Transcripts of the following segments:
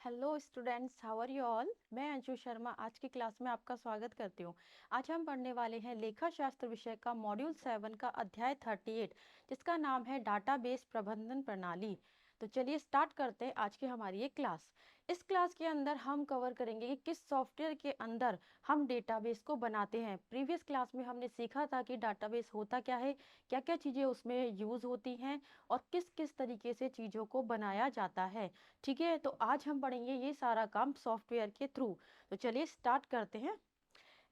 Hello students, how are you all. मैं अंशु शर्मा आज की क्लास में आपका स्वागत करती हूँ। आज हम पढ़ने वाले हैं लेखा शास्त्र विषय का मॉड्यूल 7 का अध्याय 38, जिसका नाम है डाटाबेस प्रबंधन प्रणाली। तो चलिए स्टार्ट करते हैं आज की हमारी ये क्लास। इस क्लास के अंदर हम कवर करेंगे कि किस सॉफ्टवेयर के अंदर हम डेटाबेस को बनाते हैं। प्रीवियस क्लास में हमने सीखा था कि डाटाबेस होता क्या है, क्या क्या चीज़ें उसमें यूज़ होती हैं और किस किस तरीके से चीज़ों को बनाया जाता है। ठीक है, तो आज हम पढ़ेंगे ये सारा काम सॉफ्टवेयर के थ्रू। तो चलिए स्टार्ट करते हैं।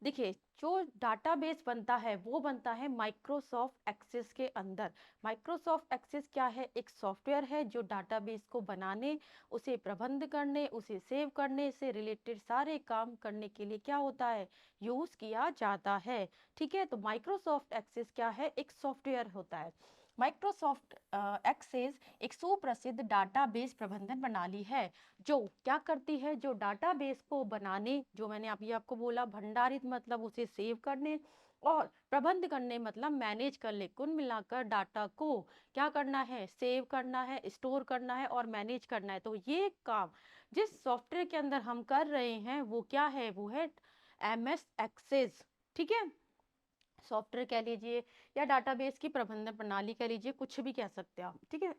देखिए, जो डाटाबेस बनता है वो बनता है माइक्रोसॉफ्ट एक्सेस के अंदर। माइक्रोसॉफ्ट एक्सेस क्या है? एक सॉफ्टवेयर है जो डाटाबेस को बनाने, उसे प्रबंध करने, उसे सेव करने से रिलेटेड सारे काम करने के लिए क्या होता है, यूज किया जाता है। ठीक है, तो माइक्रोसॉफ्ट एक्सेस क्या है? एक सॉफ्टवेयर होता है। माइक्रोसॉफ्ट एक्सेस एक सुप्रसिद्ध डाटाबेस प्रबंधन प्रणाली है जो क्या करती है, जो डाटाबेस को बनाने, जो मैंने अभी आपको बोला, भंडारित मतलब उसे सेव करने और प्रबंध करने मतलब मैनेज कर ले। कुल मिलाकर डाटा को क्या करना है, सेव करना है, स्टोर करना है और मैनेज करना है। तो ये काम जिस सॉफ्टवेयर के अंदर हम कर रहे हैं वो क्या है, वो है एमएस एक्सेस। ठीक है, सॉफ्टवेयर कह लीजिए या डाटाबेस की प्रबंधन प्रणाली कह लीजिए, कुछ भी कह सकते हैं आप। ठीक है,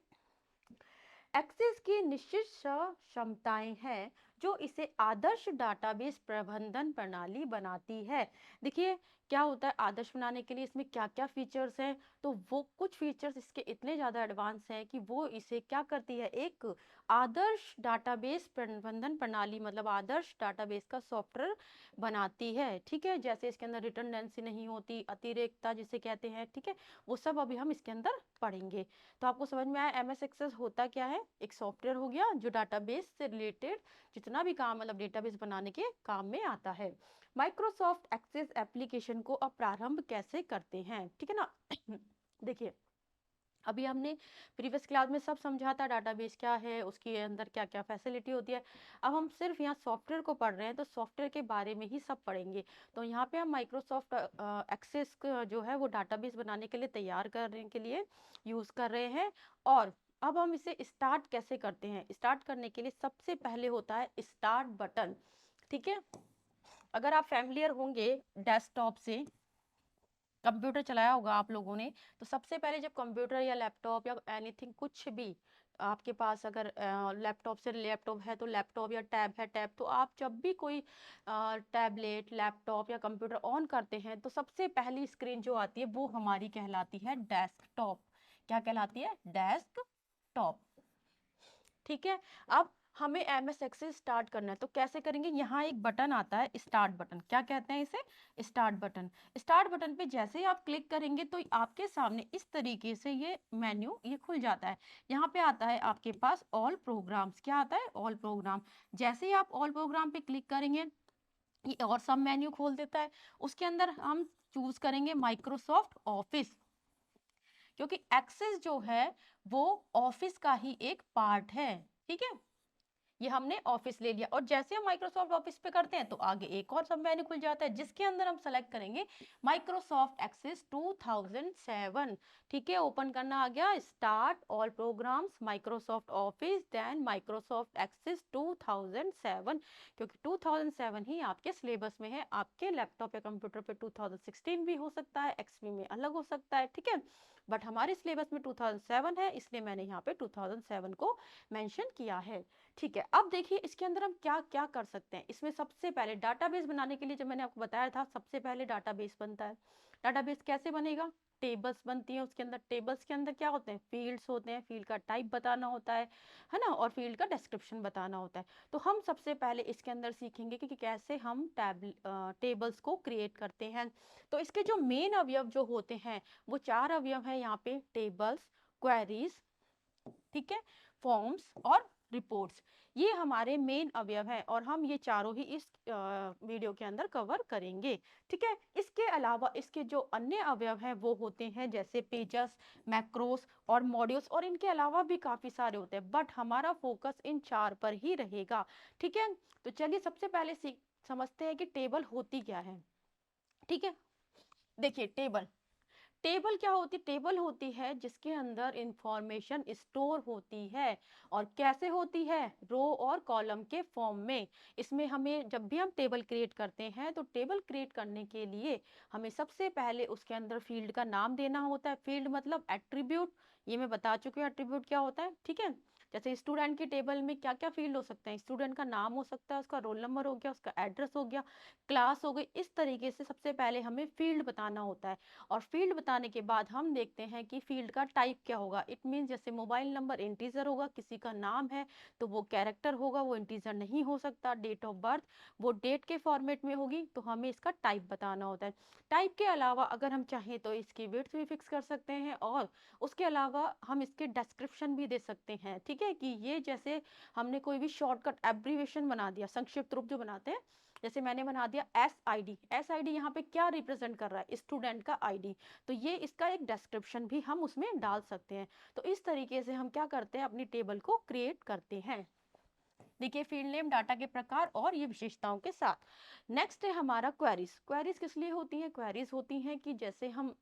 एक्सेस की निश्चित क्षमताएं हैं जो इसे आदर्श डाटाबेस प्रबंधन प्रणाली बनाती है। देखिए, क्या होता है आदर्श बनाने के लिए, इसमें क्या क्या फीचर्स हैं। तो वो कुछ फीचर्स इसके इतने ज़्यादा एडवांस हैं कि वो इसे क्या करती है, एक आदर्श डाटाबेस प्रबंधन प्रणाली मतलब आदर्श डाटाबेस का सॉफ्टवेयर बनाती है। ठीक है, जैसे इसके अंदर रिडंडेंसी नहीं होती, अतिरेकता जिसे कहते हैं। ठीक है, वो सब अभी हम इसके अंदर पढ़ेंगे। तो आपको समझ में आया एमएस एक्सेस होता क्या है? एक सॉफ्टवेयर हो गया जो डाटाबेस से रिलेटेड जितना भी काम मतलब डेटाबेस बनाने के काम में आता है। माइक्रोसॉफ्ट एक्सेस एप्लीकेशन को अब प्रारंभ कैसे करते हैं, ठीक है ना। देखिए, अभी हमने प्रीवियस क्लास में सब समझा था डाटाबेस क्या है, उसके अंदर क्या क्या फैसिलिटी होती है। अब हम सिर्फ यहाँ सॉफ्टवेयर को पढ़ रहे हैं तो सॉफ्टवेयर के बारे में ही सब पढ़ेंगे। तो यहाँ पे हम माइक्रोसॉफ्ट एक्सेस जो है वो डाटाबेस बनाने के लिए तैयार करने के लिए यूज़ कर रहे हैं। और अब हम इसे स्टार्ट कैसे करते हैं? स्टार्ट करने के लिए सबसे पहले होता है स्टार्ट बटन। ठीक है, अगर आप फैमिलियर होंगे डेस्कटॉप से, कंप्यूटर चलाया होगा आप लोगों ने, तो सबसे पहले जब कंप्यूटर या लैपटॉप या एनीथिंग कुछ भी आपके पास, अगर लैपटॉप से लैपटॉप है तो लैपटॉप या टैब है टैब, तो आप जब भी कोई टैबलेट लैपटॉप या कंप्यूटर ऑन करते हैं तो सबसे पहली स्क्रीन जो आती है वो हमारी कहलाती है डेस्कटॉप। क्या कहलाती है? डेस्कटॉप। ठीक है, अब हमें एमएस एक्सेस स्टार्ट करना है तो कैसे करेंगे? यहाँ एक बटन आता है स्टार्ट बटन, क्या कहते हैं इसे? Start button. स्टार्ट बटन पे जैसे ही आप क्लिक करेंगे तो आपके सामने इस तरीके से ये मेन्यू ये खुल जाता है। यहाँ पे आता है आपके पास ऑल प्रोग्राम्स। क्या आता है? All programme. जैसे ही आप ऑल प्रोग्राम पे क्लिक करेंगे ये और सब मेन्यू खोल देता है। उसके अंदर हम चूज करेंगे माइक्रोसॉफ्ट ऑफिस, क्योंकि एक्सेस जो है वो ऑफिस का ही एक पार्ट है। ठीक है, ये हमने ऑफिस ले लिया और जैसे हम माइक्रोसॉफ्ट ऑफिस पे करते हैं तो आगे एक और सब मेन्यू खुल जाता है जिसके अंदर हम सेलेक्ट करेंगे माइक्रोसॉफ्ट एक्सेस 2007। ठीक है, ओपन करना आ गया, start all programs Microsoft Office then Microsoft Access 2007, क्योंकि 2007 ही आपके सिलेबस में है। आपके लैपटॉप या कंप्यूटर पे 2016 भी हो सकता है, एक्सपी में अलग हो सकता है। ठीक है, बट हमारे सिलेबस में 2007 है, इसलिए मैंने यहाँ पे 2007 को मेंशन किया है। ठीक है, अब देखिए इसके अंदर हम क्या क्या कर सकते हैं। इसमें सबसे पहले डाटाबेस बनाने के लिए, जब मैंने आपको बताया था, सबसे पहले डाटाबेस बनता है। डाटाबेस कैसे बनेगा? टेबल्स बनती हैं उसके अंदर। टेबल्स के अंदर क्या होते हैं? फील्ड्स होते हैं, फील्ड का टाइप बताना होता है ना, और फील्ड का डिस्क्रिप्शन बताना होता है। तो हम सबसे पहले इसके अंदर सीखेंगे कि कैसे हम टेबल्स को क्रिएट करते हैं। तो इसके जो मेन अवयव जो होते हैं वो चार अवयव है यहाँ पे: टेबल्स, क्वेरीज, ठीक है, फॉर्म्स और रिपोर्ट्स। ये हमारे मेन अवयव हैं और हम ये चारों ही इस वीडियो के अंदर कवर करेंगे। ठीक है, इसके अलावा इसके जो अन्य अवयव हैं वो होते हैं जैसे पेजेस, मैक्रोस और मॉड्यूल्स, और इनके अलावा भी काफ़ी सारे होते हैं, बट हमारा फोकस इन चार पर ही रहेगा। ठीक है, तो चलिए सबसे पहले समझते हैं कि टेबल होती क्या है। ठीक है, देखिए टेबल, टेबल क्या होती है? टेबल होती है जिसके अंदर इंफॉर्मेशन स्टोर होती है। और कैसे होती है? रो और कॉलम के फॉर्म में। इसमें हमें जब भी हम टेबल क्रिएट करते हैं तो टेबल क्रिएट करने के लिए हमें सबसे पहले उसके अंदर फील्ड का नाम देना होता है। फील्ड मतलब एट्रीब्यूट, ये मैं बता चुकी हूँ एट्रीब्यूट क्या होता है, ठीक है। जैसे स्टूडेंट की टेबल में क्या क्या फील्ड हो सकते हैं? स्टूडेंट का नाम हो सकता है, उसका रोल नंबर हो गया, उसका एड्रेस हो गया, क्लास हो गई। इस तरीके से सबसे पहले हमें फील्ड बताना होता है। और फील्ड बताने के बाद हम देखते हैं कि फील्ड का टाइप क्या होगा। इट मीन जैसे मोबाइल नंबर इंटीजर होगा, किसी का नाम है तो वो कैरेक्टर होगा, वो इंटीजर नहीं हो सकता। डेट ऑफ बर्थ वो डेट के फॉर्मेट में होगी, तो हमें इसका टाइप बताना होता है। टाइप के अलावा अगर हम चाहें तो इसकी विड्थ भी फिक्स कर सकते हैं, और उसके अलावा हम इसके डिस्क्रिप्शन भी दे सकते हैं, ठीक है। कि ये जैसे हमने कोई भी शॉर्टकट एब्रीविएशन बना दिया, संक्षिप्त रूप जो बनाते हैं, जैसे मैंने बना दिया SID। SID यहाँ पे क्या रिप्रेजेंट कर रहा है? स्टूडेंट का ID। तो ये इसका एक डिस्क्रिप्शन भी हम उसमें डाल सकते हैं। तो इस तरीके से हम क्या करते हैं? अपनी टेबल को क्रिएट करते हैं। देखिए, फील्ड नेम, डाटा के प्रकार और ये विशेषताओं के साथ। नेक्स्ट है हमारा क्वेरीज। क्वेरीज किस लिए होती है? क्वेरीज होती हैं कि जैसे हम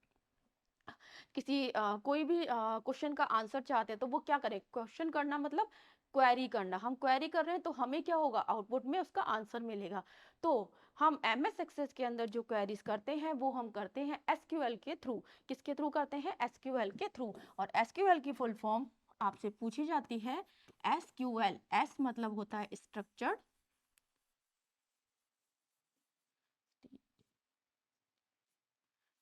किसी कोई भी क्वेश्चन का आंसर चाहते हैं, तो वो क्या करें? क्वेश्चन करना मतलब क्वेरी करना। हम क्वेरी कर रहे हैं तो हमें क्या होगा? आउटपुट में उसका आंसर मिलेगा। तो हम MS एक्सेस के अंदर जो क्वेरीज करते हैं वो हम करते हैं SQL के थ्रू। किसके थ्रू करते हैं? SQL के थ्रू। और SQL की फुल फॉर्म आपसे पूछी जाती है। SQL, S मतलब होता है स्ट्रक्चर्ड,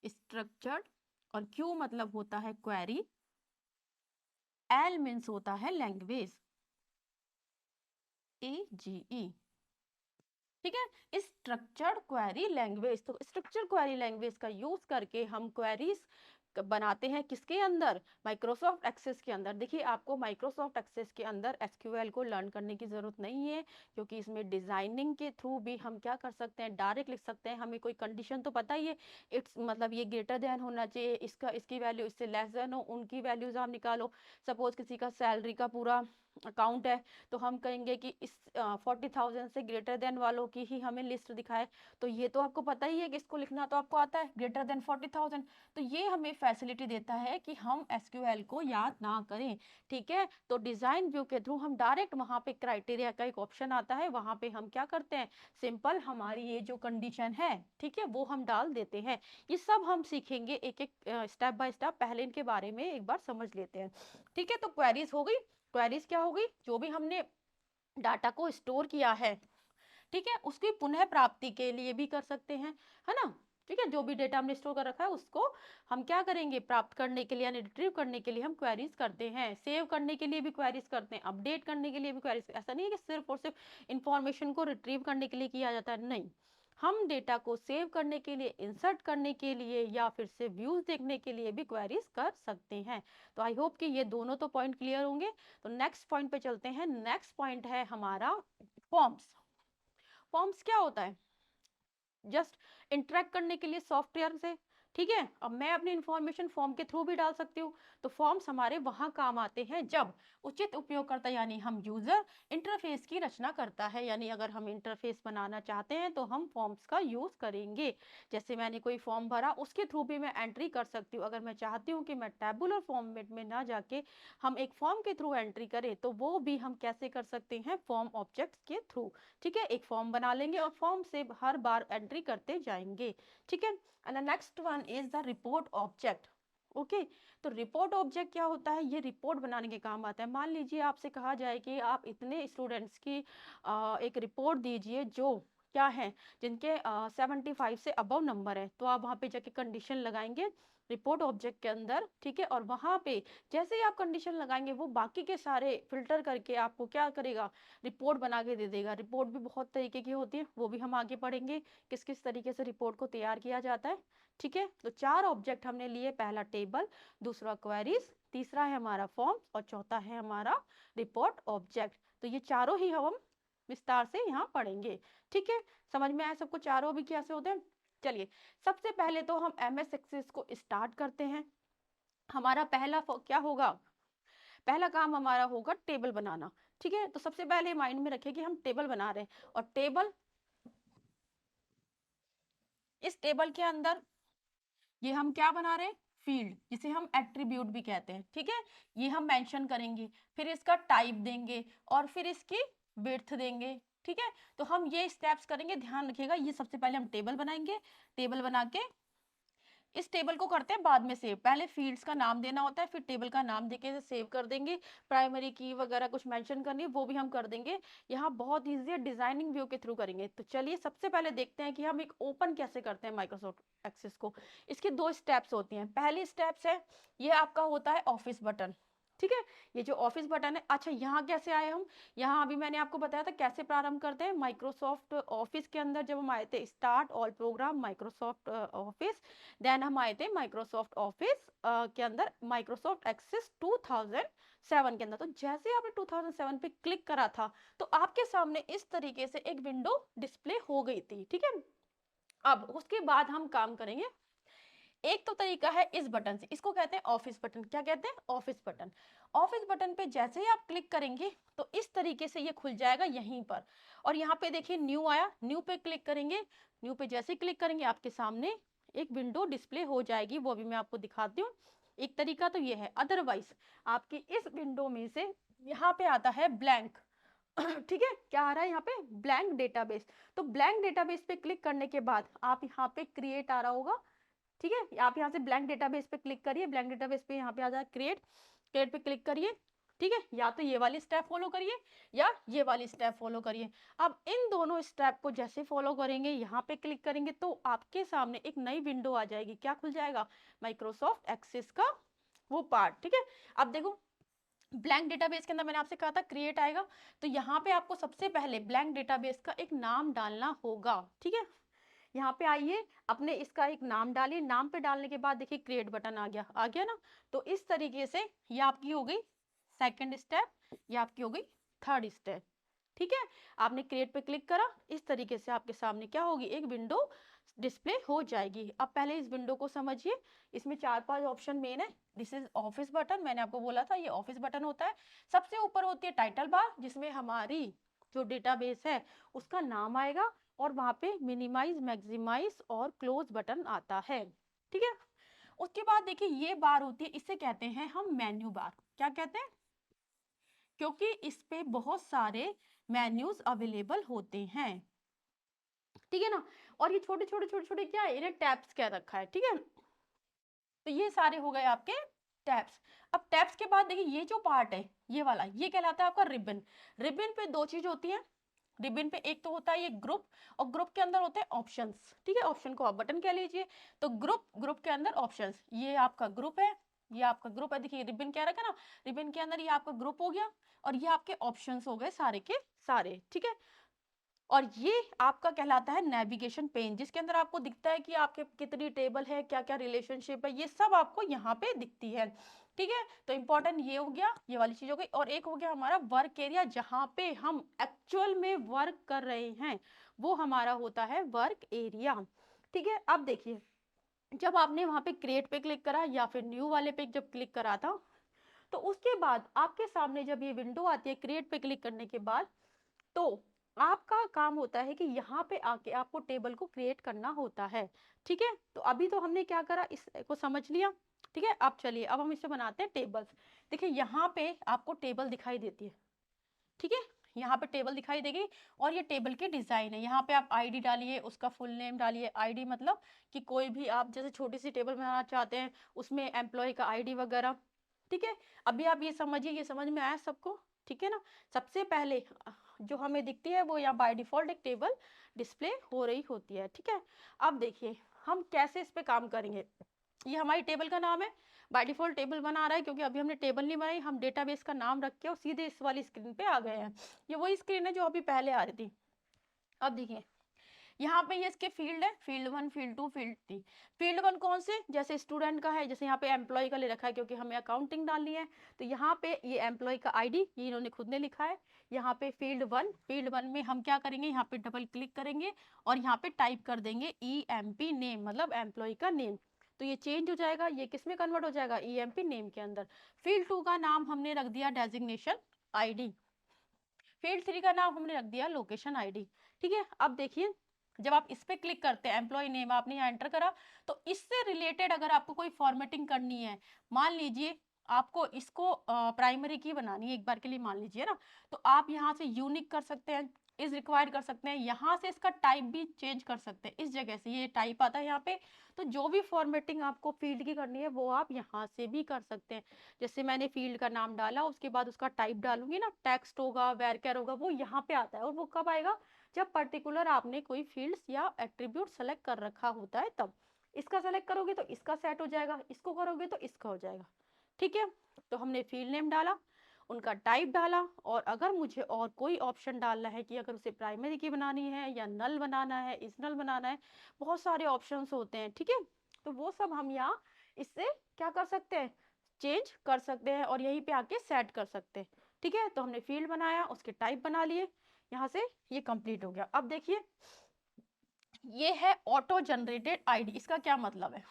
स्ट्रक्चर्ड, और Q मतलब होता है क्वेरी, L मीन्स होता है लैंग्वेज, AGE, ठीक है। Structured query language. तो स्ट्रक्चर क्वेरी लैंग्वेज का यूज करके हम क्वेरीज बनाते हैं। किसके अंदर? माइक्रोसॉफ्ट एक्सेस के अंदर। देखिए, आपको माइक्रोसॉफ्ट एक्सेस के अंदर SQL को लर्न करने की जरूरत नहीं है, क्योंकि इसमें डिजाइनिंग के थ्रू भी हम क्या कर सकते हैं? डायरेक्ट लिख सकते हैं। हमें कोई कंडीशन तो पता ही है, इट्स मतलब ये ग्रेटर देन होना चाहिए, इसकी वैल्यू इससे लेस देन हो, उनकी वैल्यूज आप निकालो। सपोज किसी का सैलरी का पूरा अकाउंट है, तो हम कहेंगे कि इस 40,000 से ग्रेटर देन वालों की ही हमें लिस्ट दिखाए। तो ये तो आपको पता ही है कि इसको लिखना तो आपको आता है, ग्रेटर देन 40,000। तो ये हमें फैसिलिटी देता है कि हम SQL को याद ना करें, ठीक है। तो डिजाइन व्यू के थ्रू हम डायरेक्ट वहां पे क्राइटेरिया का एक ऑप्शन आता है, वहां पे हम क्या करते हैं? सिंपल हमारी ये जो कंडीशन है, ठीक है, वो हम डाल देते हैं। ये सब हम सीखेंगे एक एक स्टेप बाय स्टेप। पहले इनके बारे में एक बार समझ लेते हैं, ठीक है। तो क्वेरीज हो गई। क्वेरीज क्या होगी? जो भी हमने डाटा को स्टोर किया है, ठीक है, उसकी पुनः प्राप्ति के लिए भी कर सकते हैं, है ना। ठीक है, जो भी डेटा हमने स्टोर कर रखा है उसको हम क्या करेंगे? प्राप्त करने के लिए यानी रिट्रीव करने के लिए हम क्वेरीज करते हैं। सेव करने के लिए भी क्वेरीज करते हैं, अपडेट करने के लिए भी क्वेरीज। ऐसा नहीं है कि सिर्फ और सिर्फ इंफॉर्मेशन को रिट्रीव करने के लिए किया जाता है, नहीं। हम डेटा को सेव करने के लिए, इंसर्ट करने के लिए, या फिर से व्यूज देखने के लिए भी क्वेरीज कर सकते हैं। तो आई होप कि ये दोनों तो पॉइंट क्लियर होंगे। तो नेक्स्ट पॉइंट पे चलते हैं। नेक्स्ट पॉइंट है हमारा फॉर्म्स। फॉर्म्स क्या होता है? जस्ट इंटरेक्ट करने के लिए सॉफ्टवेयर से, ठीक है। अब मैं अपनी इंफॉर्मेशन फॉर्म के थ्रू भी डाल सकती हूँ। तो फॉर्म्स हमारे वहां काम आते हैं जब उचित उपयोगकर्ता यानी हम यूजर इंटरफेस की रचना करता है। यानी अगर हम इंटरफेस बनाना चाहते हैं तो हम फॉर्म्स का यूज करेंगे। जैसे मैंने कोई फॉर्म भरा, उसके थ्रू भी मैं एंट्री कर सकती हूँ। अगर मैं चाहती हूँ कि मैं टैबुलर फॉर्मेट में ना जाके हम एक फॉर्म के थ्रू एंट्री करें, तो वो भी हम कैसे कर सकते हैं? फॉर्म ऑब्जेक्ट्स के थ्रू, ठीक है। एक फॉर्म बना लेंगे और फॉर्म से हर बार एंट्री करते जाएंगे, ठीक है। And next one is the report object. Okay, तो रिपोर्ट ऑब्जेक्ट क्या होता है? ये रिपोर्ट बनाने के काम आता है। मान लीजिए आपसे कहा जाए कि आप इतने स्टूडेंट्स की एक रिपोर्ट दीजिए जो क्या है, जिनके 75 से अबव नंबर है, तो आप वहां पे जाके कंडीशन लगाएंगे रिपोर्ट ऑब्जेक्ट के अंदर, ठीक है। और वहां पे जैसे ही आप कंडीशन लगाएंगे, वो बाकी के सारे फिल्टर करके आपको क्या करेगा? रिपोर्ट बना के दे देगा। रिपोर्ट भी बहुत तरीके की होती है, वो भी हम आगे पढ़ेंगे किस किस तरीके से रिपोर्ट को तैयार किया जाता है, ठीक है। तो 4 ऑब्जेक्ट हमने लिए। पहला टेबल, दूसरा क्वेरीज, तीसरा है हमारा फॉर्म्स, और चौथा है हमारा रिपोर्ट ऑब्जेक्ट। तो ये चारों ही हम विस्तार से यहाँ पढ़ेंगे, ठीक है। समझ में आया सबको चारों भी कैसे होते हैं? चलिए, सबसे पहले तो हम MS एक्सेस को स्टार्ट करते हैं। हमारा पहला क्या होगा? पहला काम हमारा होगा टेबल बनाना, ठीक है। तो सबसे पहले माइंड में रखिए कि हम टेबल बना रहे हैं, और टेबल, इस टेबल के अंदर ये हम क्या बना रहे हैं? फील्ड, जिसे हम एट्रीब्यूट भी कहते हैं, ठीक है, ये हम मेंशन करेंगे, फिर इसका टाइप देंगे और फिर इसकी विड्थ देंगे, ठीक है। तो हम ये स्टेप्स करेंगे, ध्यान रखिएगा। ये सबसे पहले हम टेबल बनाएंगे, टेबल बना के इस टेबल को करते हैं बाद में सेव। पहले फील्ड्स का नाम देना होता है, फिर टेबल का नाम देके सेव कर देंगे। प्राइमरी की वगैरह कुछ मेंशन करनी है वो भी हम कर देंगे। यहाँ बहुत ईजी है, डिजाइनिंग व्यू के थ्रू करेंगे। तो चलिए सबसे पहले देखते हैं कि हम एक ओपन कैसे करते हैं माइक्रोसॉफ्ट एक्सेस को। इसके दो स्टेप्स होती हैं। पहली स्टेप्स है, ये आपका होता है ऑफिस बटन, ठीक है। ये जो ऑफिस बटन है, अच्छा यहाँ कैसे आए हम, यहाँ अभी मैंने आपको बताया था कैसे प्रारंभ करते हैं। माइक्रोसॉफ्ट ऑफिस के अंदर जब हम आए थे, start all program Microsoft Office, then हम आए थे माइक्रोसॉफ्ट ऑफिस के अंदर माइक्रोसॉफ्ट एक्सेस 2007 के अंदर। तो जैसे आपने 2007 पे क्लिक करा था तो आपके सामने इस तरीके से एक विंडो डिस्प्ले हो गई थी, ठीक है। अब उसके बाद हम काम करेंगे। एक तो तरीका है इस बटन से, इसको कहते हैं ऑफिस बटन। क्या कहते हैं? Office button. ऑफिस बटन पे जैसे ही आप क्लिक करेंगे तो इस तरीके से ये खुल जाएगा यहीं पर। और यहाँ पे देखिए न्यू आया, न्यू पे क्लिक करेंगे। न्यू पे जैसे ही क्लिक करेंगे आपके सामने एक विंडो डिस्प्ले हो जाएगी, वो भी मैं आपको दिखाती हूँ। एक तरीका तो ये है, अदरवाइज आपकी इस विंडो में से यहाँ पे आता है ब्लैंक ठीक है। क्या आ रहा है यहाँ पे? Blank database. तो ब्लैंक डेटाबेस पे क्लिक करने के बाद आप यहाँ पे क्रिएट आ रहा होगा, ठीक है। आप यहाँ से ब्लैंक डेटाबेस पे क्लिक करिए, ब्लैंक डेटाबेस पे यहाँ पे आ जाए क्रिएट, क्रिएट पे क्लिक करिए, ठीक है। या तो ये वाली स्टेप फॉलो करिए या ये वाली स्टेप फॉलो करिए। अब इन दोनों स्टेप को जैसे फॉलो करेंगे, यहाँ पे क्लिक करेंगे तो आपके सामने एक नई विंडो आ जाएगी। क्या खुल जाएगा? माइक्रोसॉफ्ट एक्सेस का वो पार्ट, ठीक है। अब देखो ब्लैंक डेटाबेस के अंदर मैंने आपसे कहा था क्रिएट आएगा, तो यहाँ पे आपको सबसे पहले ब्लैंक डेटाबेस का एक नाम डालना होगा, ठीक है। यहाँ पे आइए, अपने इसका एक नाम डालिए। नाम पे डालने के बाद देखिए क्रिएट बटन आ गया ना। तो इस तरीके से ये आपकी हो गई सेकंड स्टेप, ये आपकी हो गई थर्ड स्टेप, ठीक है। आपने क्रिएट पे क्लिक करा, इस तरीके से आपके सामने क्या होगी? एक विंडो डिस्प्ले हो जाएगी। अब पहले इस विंडो को समझिए। इसमें 4-5 ऑप्शन मेन है। दिस इज ऑफिस बटन, मैंने आपको बोला था ये ऑफिस बटन होता है। सबसे ऊपर होती है टाइटल बार, जिसमें हमारी जो डेटाबेस है उसका नाम आएगा, और वहां पे मिनिमाइज, मैक्सिमाइज और क्लोज बटन आता है, ठीक है। उसके बाद देखिए ये बार होती है, इसे कहते हैं हम मेन्यू बार। क्या कहते हैं? क्योंकि इस पे बहुत सारे मेन्यूज अवेलेबल होते हैं, ठीक है ना। और ये छोटे छोटे छोटे छोटे क्या है, इन्हें टैब्स कह रखा है, ठीक है। तो ये सारे हो गए आपके टैब्स। अब टैब्स के बाद देखिए ये जो पार्ट है ये वाला, ये कहलाता है आपका रिबन। रिबन पे दो चीज होती है। रिबन पे एक तो होता है ये ग्रुप, और ग्रुप के अंदर होते हैं ऑप्शंस, ठीक है। ऑप्शन को आप बटन कह लीजिए। तो ग्रुप, ग्रुप के अंदर ऑप्शंस, ये आपका ग्रुप है, ये आपका ग्रुप है। देखिए रिबन क्या रखा ना, रिबन के अंदर ये आपका ग्रुप हो गया और ये आपके ऑप्शंस हो गए सारे के सारे, ठीक है। और ये आपका कहलाता है नेविगेशन पेन, जिसके अंदर आपको दिखता है कि आपके कितनी टेबल है, क्या क्या रिलेशनशिप है, ये सब आपको यहाँ पे दिखती है, ठीक है। तो इंपॉर्टेंट ये हो गया, ये वाली चीज हो गई। और एक हो गया हमारा वर्क एरिया, जहाँ पे हम एक्चुअल में वर्क कर रहे हैं, वो हमारा होता है वर्क एरिया, ठीक है। अब देखिए जब आपने वहां पे क्रिएट पे क्लिक करा या फिर न्यू वाले पे जब क्लिक करा था, तो उसके बाद आपके सामने जब ये विंडो आती है क्रिएट पे क्लिक करने के बाद, तो आपका काम होता है कि यहाँ पे आके आपको टेबल को क्रिएट करना होता है, ठीक है। तो अभी तो हमने क्या करा, इसको समझ लिया, ठीक है। अब चलिए अब हम इसे बनाते हैं टेबल्स। देखिए यहाँ पे आपको टेबल दिखाई देती है, ठीक है। यहाँ पे टेबल दिखाई देगी और ये टेबल के डिजाइन है। यहाँ पे आप आईडी डालिए, उसका फुल नेम डालिए। आईडी मतलब कि कोई भी आप जैसे छोटी सी टेबल बनाना चाहते हैं, उसमें एम्प्लॉय का आईडी वगैरह, ठीक है। अभी आप ये समझिए, ये समझ में आया सबको, ठीक है ना। सबसे पहले जो हमें दिखती है वो यहाँ बाय डिफॉल्ट एक टेबल डिस्प्ले हो रही होती है, ठीक है। अब देखिए हम कैसे इस पे काम करेंगे। ये हमारी टेबल का नाम है, बाय डिफॉल्ट टेबल बना रहा है, क्योंकि अभी हमने टेबल नहीं बनाई, हम डेटाबेस का नाम रख के और सीधे इस वाली स्क्रीन पे आ गए हैं। ये वही स्क्रीन है जो अभी पहले आ रही थी। अब देखिए यहाँ पे ये इसके फील्ड है, फील्ड 1, फील्ड 2, फील्ड 3। फील्ड 1 कौन से? जैसे स्टूडेंट का है, जैसे यहाँ पे एम्प्लॉय का ले रखा है क्योंकि हमें अकाउंटिंग डालनी है, तो यहाँ पे ये एम्प्लॉय का आईडी ये इन्होंने खुद ने लिखा है। यहाँ पे फील्ड 1, फील्ड 1 में हम क्या करेंगे, यहाँ पे डबल क्लिक करेंगे और यहाँ पे टाइप कर देंगे EMP नेम, मतलब एम्प्लॉय का नेम। तो ये चेंज हो जाएगा, ये किस में कन्वर्ट हो जाएगा? EMP नेम के अंदर। फील्ड 2 का नाम हमने रख दिया डेजिग्नेशन ID। फील्ड 3 का नाम हमने रख दिया लोकेशन ID, ठीक है। अब देखिए जब आप इस पे क्लिक करते हैं, एम्प्लॉय नेम आपने यहाँ एंटर करा, तो इससे रिलेटेड अगर आपको कोई फॉर्मेटिंग करनी है, मान लीजिए आपको इसको प्राइमरी की बनानी है एक बार के लिए, मान लीजिए ना, तो आप यहाँ से यूनिक कर सकते हैं, इज रिक्वायर्ड कर सकते हैं, यहाँ से इसका टाइप भी चेंज कर सकते हैं, इस जगह से ये टाइप आता है यहाँ पे। तो जो भी फॉर्मेटिंग आपको फील्ड की करनी है वो आप यहाँ से भी कर सकते हैं। जैसे मैंने फील्ड का नाम डाला, उसके बाद उसका टाइप डालूंगी ना, टेक्स्ट होगा, वेरकर होगा, वो यहाँ पे आता है। और वो कब आएगा? जब पर्टिकुलर आपने कोई फील्ड्स या एट्रीब्यूट सेलेक्ट कर रखा होता है तब। इसका सेलेक्ट करोगे तो इसका सेट हो जाएगा, इसको करोगे तो इसका हो जाएगा। ठीक है, तो हमने फील्ड नेम डाला, उनका टाइप डाला, और अगर मुझे और कोई ऑप्शन डालना है कि अगर उसे प्राइमरी की बनानी है या नल बनाना है, इज नल बनाना है, बहुत सारे ऑप्शंस होते हैं। ठीक है, तो वो सब हम यहाँ इससे क्या कर सकते हैं, चेंज कर सकते हैं और यहीं पे आके सेट कर सकते हैं। ठीक है, तो हमने फील्ड बनाया, उसके टाइप बना लिए, यहाँ से ये कंप्लीट हो गया। अब देखिए, ये है ऑटो जनरेटेड आईडी। इसका क्या मतलब है?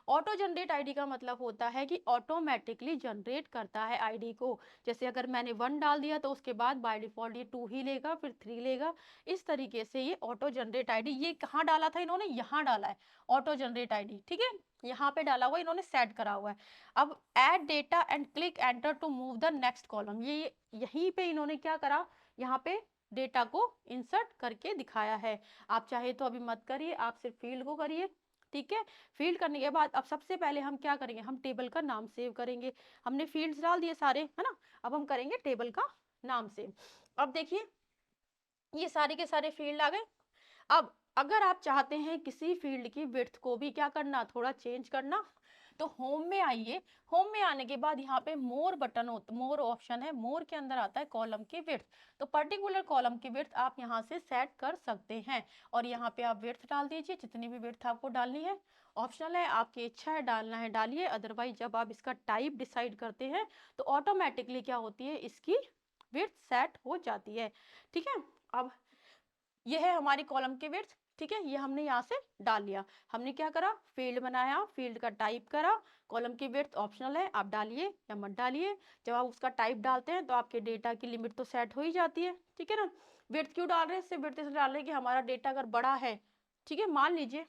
ऑटो जनरेट आईडी का मतलब होता है कि ऑटोमेटिकली जनरेट करता है आईडी को। जैसे अगर मैंने 1 डाल दिया तो उसके बाद बाय डिफॉल्ट ये 2 ही लेगा, फिर 3 लेगा। इस तरीके से ये ऑटो जनरेट आईडी, ये कहाँ डाला था इन्होंने? यहाँ डाला है ऑटो जनरेट आईडी। ठीक है, यहाँ पे डाला हुआ इन्होंने, सेट करा हुआ है। अब add data and click enter to move the next column, ये यहीं पे इन्होंने क्या करा, यहाँ पे डेटा को इंसर्ट करके दिखाया है। आप चाहे तो अभी मत करिए, आप सिर्फ फील्ड को करिए। ठीक है, फील्ड करने के बाद अब सबसे पहले हम क्या करेंगे, हम टेबल का नाम सेव करेंगे। हमने फील्ड्स डाल दिए सारे, है ना, अब हम करेंगे टेबल का नाम सेव। अब देखिए, ये सारे के सारे फील्ड आ गए। अब अगर आप चाहते हैं किसी फील्ड की विड्थ को भी क्या करना, थोड़ा चेंज करना, तो होम में आइए। होम में आने के बाद यहाँ पे मोर बटन होता, मोर ऑप्शन है, मोर के अंदर आता है कॉलम की विड्थ। तो पर्टिकुलर कॉलम की विड्थ आप यहाँ से सेट कर सकते हैं, और यहाँ पे आप विड्थ डाल दीजिए, जितनी भी विड्थ आपको डालनी है। ऑप्शनल है, आपकी इच्छा है डालना है डालिए, अदरवाइज जब आप इसका टाइप डिसाइड करते हैं तो ऑटोमेटिकली क्या होती है, इसकी विड्थ सेट हो जाती है। ठीक है, अब ये है हमारी कॉलम की विड्थ। ठीक है, ये हमने यहाँ से डाल लिया। हमने क्या करा, फील्ड बनाया, फील्ड का टाइप करा, कॉलम की विड्थ ऑप्शनल है, आप डालिए या मत डालिए। जब आप उसका टाइप डालते हैं तो आपके डेटा की लिमिट तो सेट हो ही जाती है। ठीक है ना, विड्थ क्यों डाल रहे हैं? इससे विड्थ इसलिए डाल रहे हैं कि हमारा डेटा अगर बड़ा है, ठीक है, मान लीजिए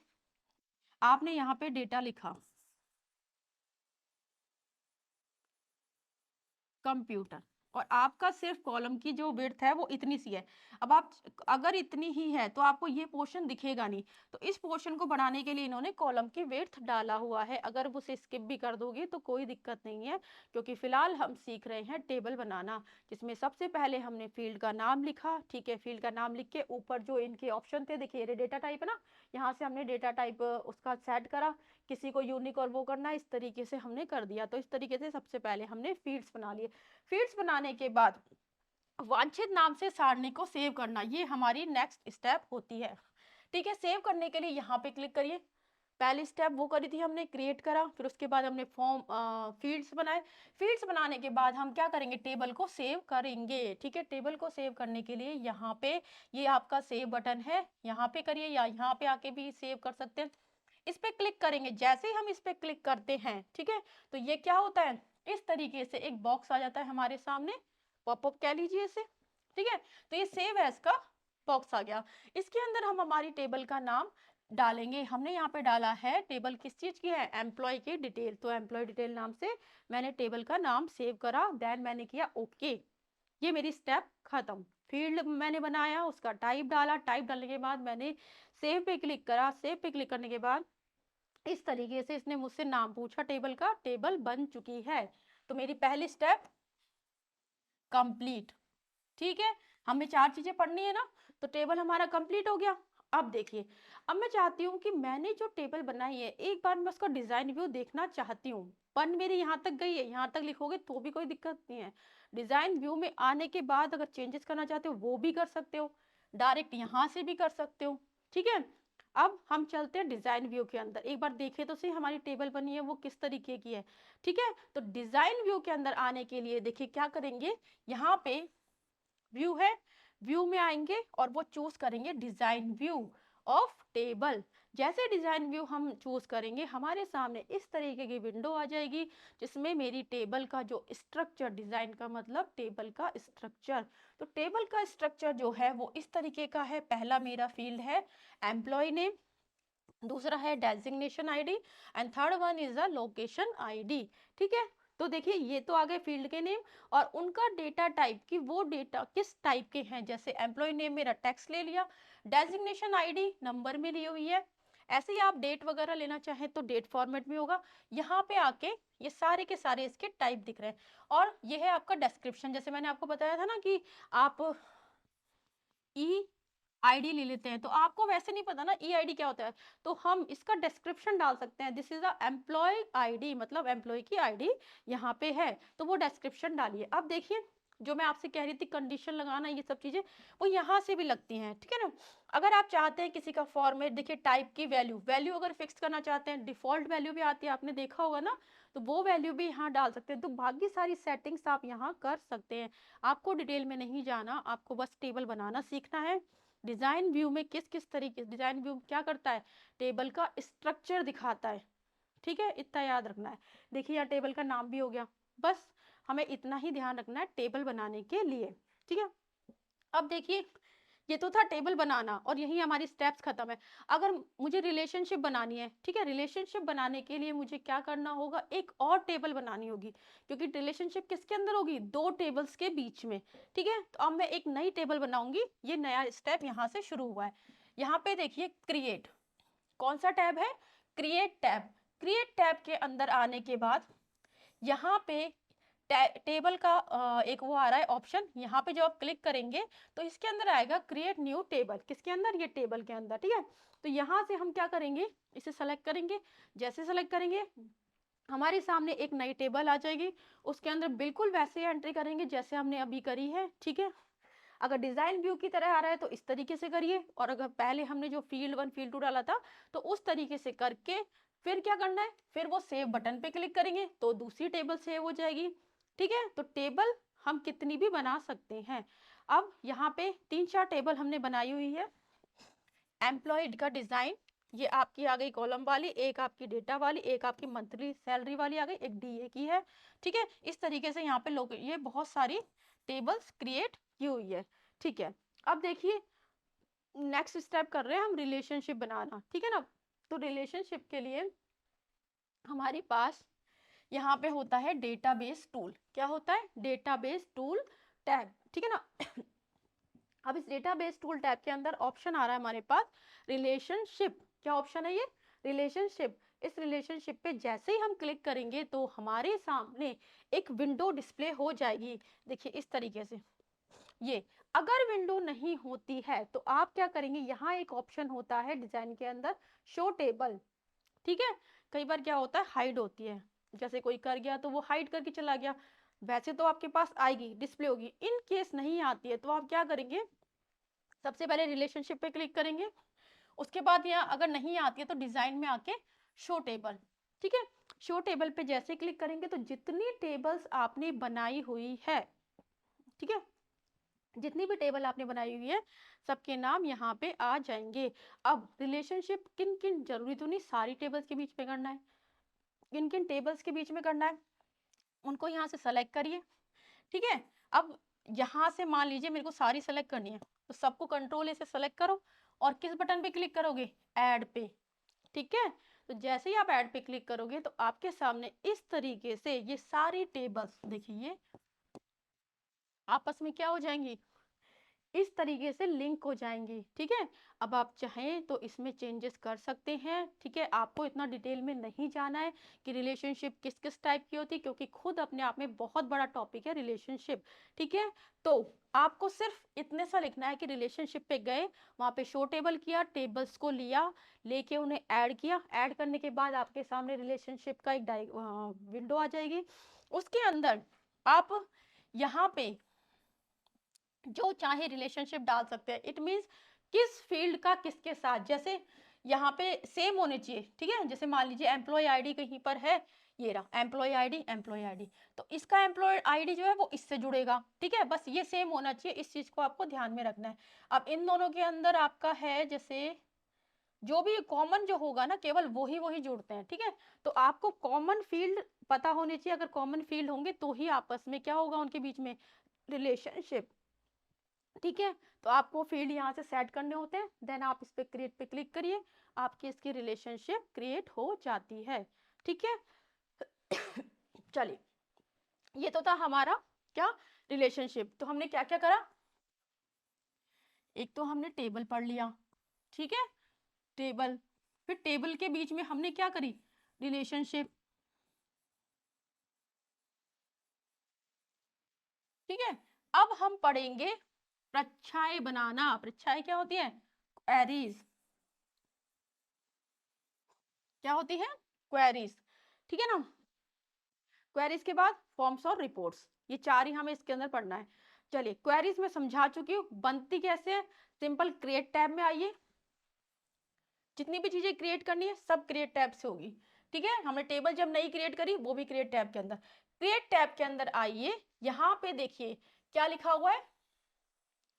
आपने यहाँ पे डेटा लिखा कंप्यूटर, और आपका सिर्फ कॉलम की जो विड्थ है वो इतनी सी है। अब आप अगर इतनी ही है तो आपको ये पोर्शन दिखेगा नहीं, तो इस पोर्शन को बढ़ाने के लिए इन्होंने कॉलम की विड्थ डाला हुआ है। अगर वो उसे स्किप भी कर दोगे तो कोई दिक्कत नहीं है, क्योंकि फिलहाल हम सीख रहे हैं टेबल बनाना, जिसमें सबसे पहले हमने फील्ड का नाम लिखा। ठीक है, फील्ड का नाम लिख के ऊपर जो इनके ऑप्शन थे, देखिए डेटा टाइप है ना, यहाँ से हमने डेटा टाइप उसका सेट करा, किसी को यूनिक और वो करना, इस तरीके से हमने कर दिया। तो इस तरीके से सबसे पहले हमने फील्ड्स बना लिए। फील्ड्स बनाने के बाद वांछित नाम से सारणी को सेव करना, ये हमारी नेक्स्ट स्टेप होती है। ठीक है, सेव करने के लिए यहाँ पे क्लिक करिए। पहली स्टेप वो करी थी हमने, क्रिएट करा, फिर उसके बाद हमने फॉर्म फील्ड्स बनाए। फील्ड्स बनाने के बाद हम क्या करेंगे, टेबल को सेव करेंगे। ठीक है, टेबल को सेव करने के लिए यहाँ पे ये आपका सेव बटन है, यहाँ पे करिए या यहाँ पे आके भी सेव कर सकते हैं। इस पे क्लिक करेंगे, जैसे ही हम इस पे क्लिक करते हैं, ठीक है, तो ये क्या होता है, इस तरीके से एक बॉक्स आ जाता है हमारे सामने, पॉपअप कह लीजिए इसे। ठीक है, तो ये सेव एज का बॉक्स आ गया। इसके अंदर हम हमारी टेबल का नाम डालेंगे। हमने यहाँ पे डाला है, टेबल किस चीज की है, एम्प्लॉय की डिटेल, तो एम्प्लॉय डिटेल नाम से मैंने टेबल का नाम सेव करा, देन मैंने किया ओके। ये मेरी स्टेप खत्म। फील्ड मैंने बनाया, उसका टाइप डाला, टाइप डालने के बाद मैंने सेव पे क्लिक करा, सेव पे क्लिक करने के बाद इस तरीके से इसने मुझसे नाम पूछा टेबल का, टेबल बन चुकी है। तो मेरी पहली स्टेप कंप्लीट। ठीक है, हमें 4 चीजें पढ़नी है ना, तो टेबल हमारा कंप्लीट हो गया। अब देखिए, अब मैं चाहती हूँ कि मैंने जो टेबल बनाई है, एक बार मैं उसका डिजाइन व्यू देखना चाहती हूँ। पन मेरी यहाँ तक गई है, यहाँ तक लिखोगे तो भी कोई दिक्कत नहीं है। डिजाइन व्यू में आने के बाद अगर चेंजेस करना चाहते हो वो भी कर सकते हो, डायरेक्ट यहाँ से भी कर सकते हो। ठीक है, अब हम चलते हैं डिजाइन व्यू के अंदर, एक बार देखें तो सही हमारी टेबल बनी है वो किस तरीके की है। ठीक है, तो डिजाइन व्यू के अंदर आने के लिए देखिए क्या करेंगे, यहाँ पे व्यू है, व्यू में आएंगे और वो चूज करेंगे डिजाइन व्यू, ऑफ टेबल। जैसे डिजाइन व्यू हम चूज करेंगे हमारे सामने इस तरीके की विंडो आ जाएगी जिसमें मेरी टेबल का जो स्ट्रक्चर, डिजाइन का मतलब टेबल का स्ट्रक्चर, तो टेबल का स्ट्रक्चर जो है वो इस तरीके का है। पहला मेरा फील्ड है एम्प्लॉय नेम, दूसरा है designation ID and third one is the location ID. ठीक है, तो देखिए ये तो आ गए फील्ड के नेम और उनका डेटा टाइप कि वो डेटा किस टाइप के हैं। जैसे एम्प्लॉय नेम मेरा टेक्स्ट ले लिया, डेजिग्नेशन आईडी नंबर में ली हुई है, ऐसे ही आप डेट वगैरह लेना चाहें तो डेट फॉर्मेट में होगा। यहाँ पे आके ये सारे के सारे इसके टाइप दिख रहे हैं और ये है आपका डिस्क्रिप्शन। जैसे मैंने आपको बताया था ना कि आप ई आईडी ले लेते हैं तो आपको वैसे नहीं पता ना ई आईडी क्या होता है, तो हम इसका डिस्क्रिप्शन डाल सकते हैं। This is a employ ID, मतलब एम्प्लॉय की आईडी यहाँ पे है, तो वो डिस्क्रिप्शन डालिए। अब देखिए जो मैं आपसे कह रही थी कंडीशन लगाना, ये सब चीजें वो यहाँ से भी लगती हैं। ठीक है ना, अगर आप चाहते हैं किसी का फॉर्मेट, देखिए टाइप की वैल्यू, वैल्यू अगर फिक्स करना चाहते हैं, डिफॉल्ट वैल्यू भी आती है, आपने देखा होगा ना, तो वो वैल्यू भी यहाँ डाल सकते हैं। तो बाकी सारी सेटिंग्स आप यहाँ कर सकते हैं। आपको डिटेल में नहीं जाना, आपको बस टेबल बनाना सीखना है। डिजाइन व्यू में किस किस तरीके, डिजाइन व्यू क्या करता है, टेबल का स्ट्रक्चर दिखाता है। ठीक है, इतना याद रखना है। देखिए यहाँ टेबल का नाम भी हो गया, बस हमें इतना ही ध्यान रखना है टेबल बनाने के लिए। ठीक है, अब देखिए ये तो था टेबल बनाना और यही हमारी स्टेप्स खत्म है। अगर मुझे रिलेशनशिप बनानी है, ठीक है, रिलेशनशिप बनाने के लिए मुझे क्या करना होगा, एक और टेबल बनानी होगी, क्योंकि रिलेशनशिप किसके अंदर होगी, दो टेबल्स के बीच में। ठीक है, तो अब मैं एक नई टेबल बनाऊंगी, ये नया स्टेप यहाँ से शुरू हुआ है। यहाँ पे देखिए क्रिएट, कौन सा टैब है, क्रिएट टैब। क्रिएट टैब के अंदर आने के बाद यहाँ पे टेबल का एक वो आ रहा है ऑप्शन, यहाँ पे जो आप क्लिक करेंगे तो इसके अंदर आएगा क्रिएट न्यू टेबल। किसके अंदर, ये टेबल के अंदर। ठीक है, तो यहाँ से हम क्या करेंगे, इसे सेलेक्ट करेंगे। जैसे सेलेक्ट करेंगे हमारे सामने एक नई टेबल आ जाएगी, उसके अंदर बिल्कुल वैसे एंट्री करेंगे जैसे हमने अभी करी है। ठीक है, अगर डिजाइन व्यू की तरह आ रहा है तो इस तरीके से करिए, और अगर पहले हमने जो फील्ड 1 फील्ड 2 डाला था तो उस तरीके से करके फिर क्या करना है, फिर वो सेव बटन पे क्लिक करेंगे तो दूसरी टेबल सेव हो जाएगी। ठीक है, तो टेबल हम कितनी भी बना सकते हैं। अब यहाँ पे 3-4 टेबल हमने बनाई हुई है। एम्प्लॉयड का डिजाइन, ये आपकी आ गई कॉलम वाली, एक आपकी डेटा वाली, एक आपकी मंथली सैलरी वाली आ गई, एक डीए की है। ठीक है, इस तरीके से यहाँ पे लोग ये बहुत सारी टेबल्स क्रिएट की हुई है। ठीक है, अब देखिए नेक्स्ट स्टेप कर रहे हैं हम रिलेशनशिप बनाना। ठीक है ना, तो रिलेशनशिप के लिए हमारे पास यहाँ पे होता है डेटाबेस टूल। क्या होता है, डेटाबेस टूल टैब। ठीक है ना, अब इस डेटाबेस टूल टैब के अंदर ऑप्शन आ रहा है हमारे पास रिलेशनशिप। क्या ऑप्शन है ये, रिलेशनशिप। इस रिलेशनशिप पे जैसे ही हम क्लिक करेंगे तो हमारे सामने एक विंडो डिस्प्ले हो जाएगी। देखिए इस तरीके से, ये अगर विंडो नहीं होती है तो आप क्या करेंगे, यहाँ एक ऑप्शन होता है डिजाइन के अंदर शो टेबल। ठीक है, कई बार क्या होता है हाइड होती है, जैसे कोई कर गया तो वो हाइड करके चला गया, वैसे तो आपके पास आएगी, डिस्प्ले होगी। इन केस नहीं आती है तो आप क्या करेंगे, सबसे पहले रिलेशनशिप पे क्लिक करेंगे, उसके बाद यहाँ अगर नहीं आती है तो डिजाइन में आके शो टेबल। ठीक है, शो टेबल पे जैसे क्लिक करेंगे तो जितनी टेबल्स आपने बनाई हुई है, ठीक है, जितनी भी टेबल आपने बनाई हुई है सबके नाम यहाँ पे आ जाएंगे। अब रिलेशनशिप किन किन, जरूरी तो नहीं सारी टेबल्स के बीच में करना है, किन किन टेबल्स के बीच में करना है उनको यहाँ से सेलेक्ट करिए। ठीक है, अब यहाँ से मान लीजिए मेरे को सारी सेलेक्ट करनी है तो सबको कंट्रोल ए से सेलेक्ट करो और किस बटन पे क्लिक करोगे, ऐड पे। ठीक है, तो जैसे ही आप ऐड पे क्लिक करोगे तो आपके सामने इस तरीके से ये सारी टेबल्स देखिए आपस में क्या हो जाएंगी, इस तरीके से लिंक हो जाएंगी। ठीक है, अब आप चाहें तो इसमें चेंजेस कर सकते हैं। ठीक है, आपको इतना डिटेल में नहीं जाना है कि रिलेशनशिप किस किस टाइप की होती है, क्योंकि खुद अपने आप में बहुत बड़ा टॉपिक है रिलेशनशिप। ठीक है, तो आपको सिर्फ इतने सा लिखना है कि रिलेशनशिप पे गए, वहां पे शो टेबल किया, टेबल्स को लिया, लेके उन्हें ऐड किया, ऐड करने के बाद आपके सामने रिलेशनशिप का एक विंडो आ जाएगी। उसके अंदर आप यहाँ पे जो चाहे रिलेशनशिप डाल सकते हैं। इट मीन्स किस फील्ड का किसके साथ, जैसे यहाँ पे सेम होने चाहिए। ठीक है, जैसे मान लीजिए एम्प्लॉय आईडी कहीं पर है, ये रहा एम्प्लॉय आईडी, एम्प्लॉय आईडी, तो इसका एम्प्लॉय आईडी जो है वो इससे जुड़ेगा। ठीक है, बस ये सेम होना चाहिए, इस चीज को आपको ध्यान में रखना है। अब इन दोनों के अंदर आपका है जैसे जो भी कॉमन जो होगा ना केवल वही जुड़ते हैं, ठीक है। तो आपको कॉमन फील्ड पता होने चाहिए, अगर कॉमन फील्ड होंगे तो ही आपस में क्या होगा उनके बीच में रिलेशनशिप, ठीक है। तो आपको फील्ड यहाँ से सेट करने होते हैं, देन आप इस पे क्रिएट पे क्लिक करिए, आपकी इसकी रिलेशनशिप क्रिएट हो जाती है, ठीक है। चलिए, ये तो था हमारा क्या रिलेशनशिप। तो हमने क्या क्या करा, एक तो हमने टेबल पढ़ लिया, ठीक है, टेबल, फिर टेबल के बीच में हमने क्या करी, रिलेशनशिप, ठीक है। अब हम पढ़ेंगे प्रच्छाएं बनाना। प्रच्छाएं क्या होती है, क्वेरीज, क्या होती है, क्वेरीज, ठीक है ना। क्वेरीज के बाद फॉर्म्स और रिपोर्ट्स, ये चार ही हमें इसके अंदर पढ़ना है। चलिए, क्वेरीज में समझा चुकी हूँ, बनती कैसे है, सिंपल क्रिएट टैब में आइए, जितनी भी चीजें क्रिएट करनी है सब क्रिएट टैब से होगी, ठीक है। हमने टेबल जब नहीं क्रिएट करी वो भी क्रिएट टैब के अंदर, क्रिएट टैब के अंदर आइए, यहाँ पे देखिए क्या लिखा हुआ है,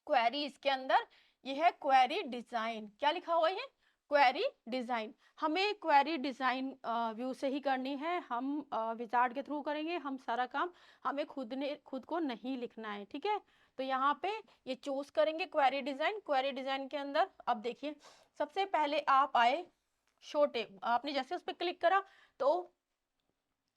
क्वेरीज के अंदर ये है क्वेरी डिजाइन, क्या लिखा हुआ है ये, क्वेरी डिजाइन। हमें क्वेरी डिजाइन व्यू से ही करनी है, हम विजार्ड के थ्रू करेंगे हम सारा काम, हमें खुद को नहीं लिखना है, ठीक है। तो यहाँ पे ये चूज करेंगे क्वेरी डिजाइन, क्वेरी डिजाइन के अंदर अब देखिए सबसे पहले आप आए शो टेब, आपने जैसे उस पर क्लिक करा तो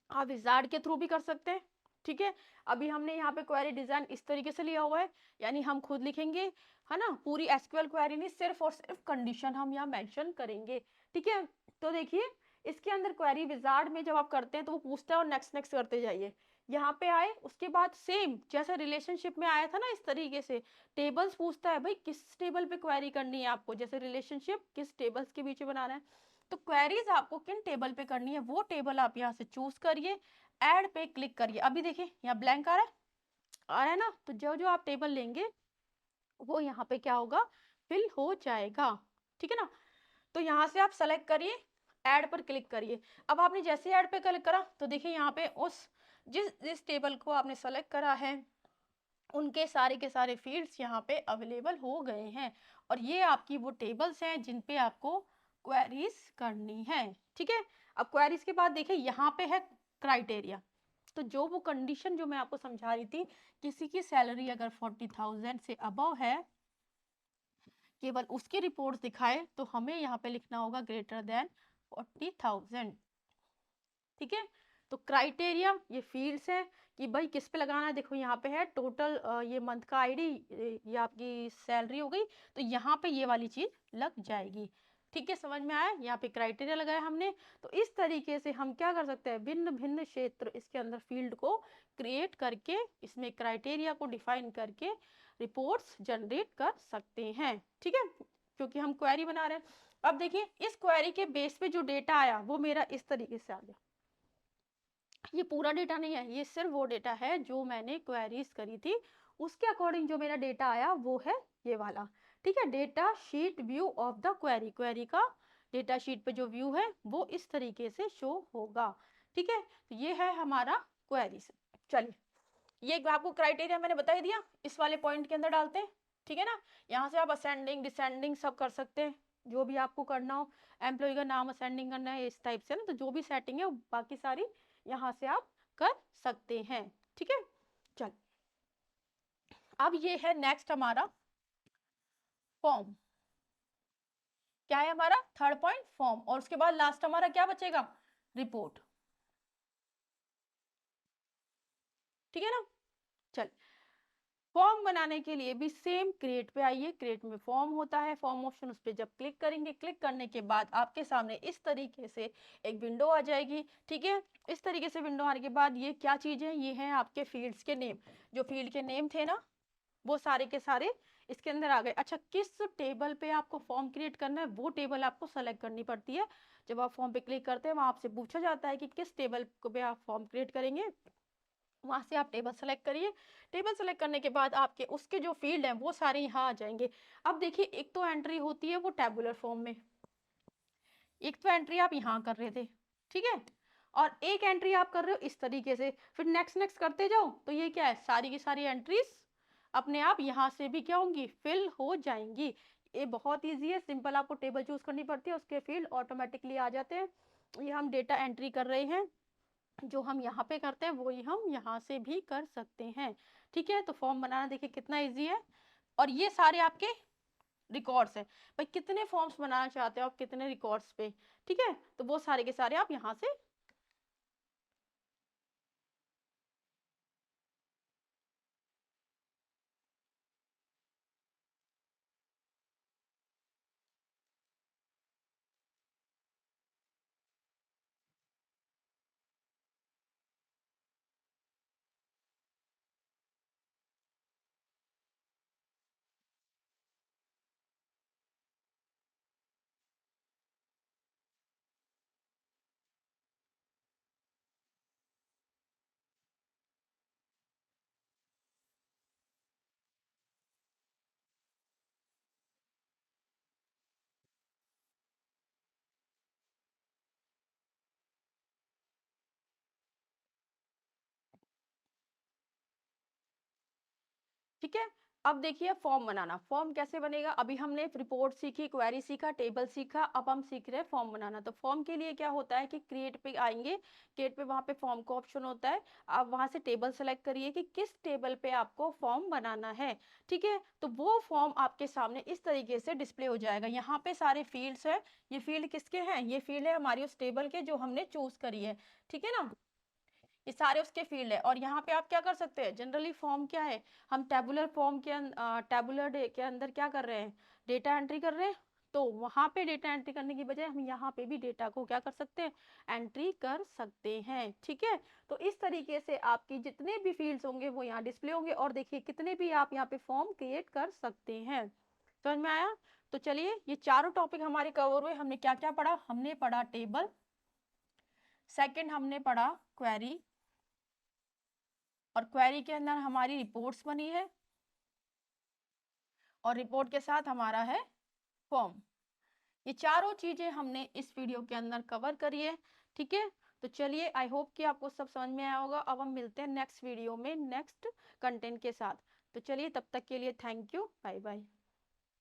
आप विजार्ड के थ्रू भी कर सकते हैं, ठीक है। अभी हमने यहाँ पे क्वेरी डिजाइन इस तरीके से लिया हुआ है, यानी हम खुद लिखेंगे, है ना, पूरी एसक्यूएल क्वेरी नहीं, सिर्फ और सिर्फ कंडीशन हम यहाँ मेंशन करेंगे, ठीक है। तो देखिए इसके अंदर क्वेरी विजार्ड में जब आप करते हैं तो वो पूछता है और नेक्स्ट नेक्स्ट करते जाइए, यहाँ पे आए उसके बाद सेम जैसे रिलेशनशिप में आया था ना, इस तरीके से टेबल्स पूछता है, भाई किस टेबल पे क्वेरी करनी है आपको, जैसे रिलेशनशिप किस टेबल्स के बीच में बनाना है, तो क्वेरीज आपको किन टेबल पे करनी है वो टेबल आप यहाँ से चूज करिए, ऐड पे क्लिक करिए। अभी देखिए यहाँ ब्लैंक आ रहा है ना, तो जो जो आप टेबल लेंगे वो यहाँ पे क्या होगा, फिल हो जाएगा, ठीक है ना। तो यहाँ से आप सेलेक्ट करिए, ऐड पर क्लिक करिए। अब आपने जैसे ऐड पे क्लिक करा तो देखिए यहाँ पे उस जिस जिस टेबल को आपने सेलेक्ट करा है उनके सारे के सारे फील्ड्स यहाँ पे अवेलेबल हो गए हैं, और ये आपकी वो टेबल्स हैं जिन पे आपको क्वेरीज करनी है, ठीक है। अब क्वेरीज के बाद देखिए यहाँ पे है क्राइटेरिया, तो जो वो कंडीशन जो मैं आपको समझा रही थी, किसी की सैलरी अगर 40,000 से अबव है, केवल उसकी रिपोर्ट्स दिखाए तो हमें यहाँ पे लिखना होगा ग्रेटर देन 40,000, ठीक है। तो क्राइटेरिया ये फील्ड्स है कि भाई किस पे लगाना है, देखो यहाँ पे है टोटल, ये मंथ का आईडी, ये आपकी सैलरी हो गई, तो यहाँ पे ये वाली चीज लग जाएगी, ठीक है। समझ में आया, यहाँ पे क्राइटेरिया लगाया हमने। तो इस तरीके से हम क्या कर सकते हैं, भिन्न भिन्न क्षेत्र इसके अंदर फील्ड को क्रिएट करके इसमें क्राइटेरिया को डिफाइन करके रिपोर्ट्स जनरेट कर सकते हैं, ठीक है, क्योंकि हम क्वेरी बना रहे हैं। अब देखिए इस क्वेरी के बेस पे जो डेटा आया वो मेरा इस तरीके से आ गया, ये पूरा डेटा नहीं है, ये सिर्फ वो डेटा है जो मैंने क्वेरीज करी थी उसके अकॉर्डिंग जो मेरा डेटा आया वो है ये वाला, ठीक है। Data sheet view of the query, query का डेटा शीट पे जो व्यू है वो इस तरीके से शो होगा, ठीक है। तो ये है हमारा क्वेरीज। चलिए, ये आपको क्राइटेरिया मैंने बता ही दिया, इस वाले पॉइंट के अंदर डालते हैं, ठीक है ना। यहाँ से आप असेंडिंग डिसेंडिंग सब कर सकते हैं, जो भी आपको करना हो, एम्प्लॉय का नाम असेंडिंग करना है इस टाइप से ना, तो जो भी सेटिंग है वो बाकी सारी यहाँ से आप कर सकते हैं, ठीक है। चल, अब ये है नेक्स्ट हमारा फॉर्म, क्या है हमारा थर्ड पॉइंट फॉर्म, और उसके बाद लास्ट हमारा क्या बचेगा, रिपोर्ट, ठीक है ना। चल, फॉर्म बनाने के लिए भी सेम क्रिएट पे आइए, क्रिएट में फॉर्म होता है, फॉर्म ऑप्शन उस पर जब क्लिक करेंगे, क्लिक करने के बाद आपके सामने इस तरीके से एक विंडो आ जाएगी, ठीक है। इस तरीके से विंडो आने के बाद ये क्या चीज है, ये है आपके फील्ड्स के नेम, जो फील्ड के नेम थे ना वो सारे के सारे इसके अंदर आ गए। अच्छा, किस टेबल पे आपको फॉर्म क्रिएट करना है वो टेबल आपको सेलेक्ट करनी पड़ती है, जब आप फॉर्म पे क्लिक करते हैं वहां आपसे पूछा जाता है कि किस टेबल पे आप फॉर्म क्रिएट करेंगे, वहां से आप टेबल सेलेक्ट करिए। टेबल सेलेक्ट करने के बाद आपके उसके जो फील्ड हैं वो सारे यहाँ आ जाएंगे। अब देखिए एक तो एंट्री होती है वो टेबुलर फॉर्म में, एक तो एंट्री आप यहाँ कर रहे थे, ठीक है, और एक एंट्री आप कर रहे हो इस तरीके से, फिर नेक्स्ट नेक्स्ट करते जाओ तो ये क्या है, सारी की सारी एंट्रीज अपने आप यहाँ से भी क्या होंगी, फिल हो जाएंगी। ये बहुत इजी है, सिंपल आपको टेबल चूज करनी पड़ती है, उसके फील्ड ऑटोमेटिकली आ जाते हैं। ये हम डेटा एंट्री कर रहे हैं, जो हम यहाँ पे करते हैं वही हम यहाँ से भी कर सकते हैं। ठीक है, तो फॉर्म बनाना देखिए कितना इजी है। और ये सारे आपके रिकॉर्ड्स है, भाई कितने फॉर्म्स बनाना चाहते हो आप, कितने रिकॉर्ड्स पे, ठीक है, तो वो सारे के सारे आप यहाँ से ठीक है। अब देखिए फॉर्म बनाना, फॉर्म कैसे बनेगा, अभी हमने रिपोर्ट सीखी, क्वेरी सीखा, टेबल सीखा, अब हम सीख रहे हैं फॉर्म बनाना। तो फॉर्म के लिए क्या होता है कि क्रिएट पे आएंगे, क्रिएट पे वहां पे फॉर्म का ऑप्शन होता है, आप वहां से टेबल सेलेक्ट करिए कि किस टेबल पे आपको फॉर्म बनाना है। ठीक है, तो वो फॉर्म आपके सामने इस तरीके से डिस्प्ले हो जाएगा। यहाँ पे सारे फील्ड्स है, ये फील्ड किसके हैं, ये फील्ड है हमारी उस टेबल के जो हमने चूज करी है। ठीक है ना, ये सारे उसके फील्ड है। और यहाँ पे आप क्या कर सकते हैं, जनरली फॉर्म क्या है, हम टेबुलर फॉर्म के टेबुलर के अंदर क्या कर रहे हैं, डेटा एंट्री कर रहे हैं। तो वहां पे डेटा एंट्री करने की बजाय हम यहाँ पे भी डेटा को क्या कर सकते हैं, एंट्री कर सकते हैं। ठीक है, तो इस तरीके से आपकी जितने भी फील्ड्स होंगे वो यहाँ डिस्प्ले होंगे, और देखिए कितने भी आप यहाँ पे फॉर्म क्रिएट कर सकते हैं। समझ में आया। तो चलिए ये चारों टॉपिक हमारे कवर हुए। हमने क्या क्या पढ़ा, हमने पढ़ा टेबल, सेकंड हमने पढ़ा क्वेरी, और क्वेरी के अंदर हमारी रिपोर्ट्स बनी है, और रिपोर्ट के साथ हमारा है फॉर्म। ये चारों चीजें हमने इस वीडियो के अंदर कवर करी है। ठीक है, तो चलिए आई होप कि आपको सब समझ में आया होगा। अब हम मिलते हैं नेक्स्ट वीडियो में नेक्स्ट कंटेंट के साथ। तो चलिए तब तक के लिए थैंक यू, बाय बाय।